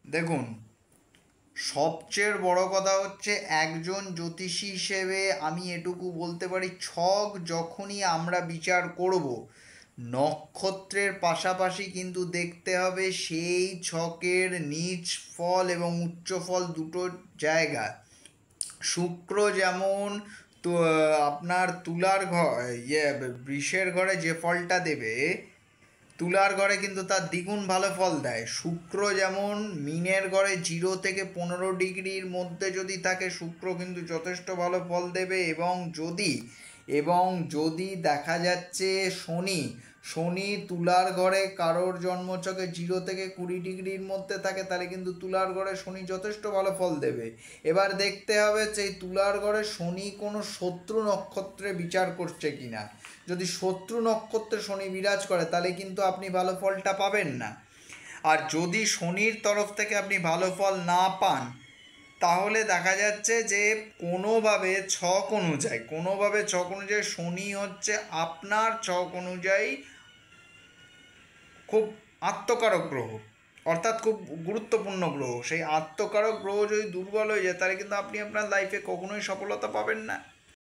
দেখুন, সবচেয়ে বড় কথা হচ্ছে একজন জ্যোতিষী হিসেবে আমি এটুকু বলতে পারি, ছক যখনই আমরা বিচার করব, নক্ষত্রের পাশাপাশি কিন্তু দেখতে হবে সেই ছকের নিচ ফল এবং উচ্চ ফল দুটো জায়গা। শুক্র যেমন তো আপনার তুলার ঘর বৃষের ঘরে যে ফলটা দেবে, তুলার ঘরে কিন্তু তার দ্বিগুণ ভালো ফল দেয়। শুক্র যেমন মিনের ঘরে 0 থেকে 15 ডিগ্রির মধ্যে যদি থাকে, শুক্র কিন্তু যথেষ্ট ভালো ফল দেবে। এবং যদি দেখা যাচ্ছে শনি শনি তুলার ঘরে কারোর জন্মছকে 0 থেকে 20 ডিগ্রির মধ্যে থাকে, তাহলে কিন্তু তুলার ঘরে শনি যথেষ্ট ভালো ফল দেবে। এবার দেখতে হবে যে তুলার ঘরে শনি কোনো শত্রু নক্ষত্রে বিচার করছে কিনা। যদি শত্রু নক্ষত্রে শনি বিরাজ করে, তাহলে কিন্তু আপনি ভালো ফলটা পাবেন না। আর যদি শনির তরফ থেকে আপনি ভালো ফল না পান, তাহলে দেখা যাচ্ছে যে কোনোভাবে ছক অনুযায়ী শনি হচ্ছে আপনার ছক অনুযায়ী খুব আত্মকারক গ্রহ, অর্থাৎ খুব গুরুত্বপূর্ণ গ্রহ। সেই আত্মকারক গ্রহ যদি দুর্বল হয়ে যায়, তাহলে কিন্তু আপনি আপনার লাইফে কখনোই সফলতা পাবেন না।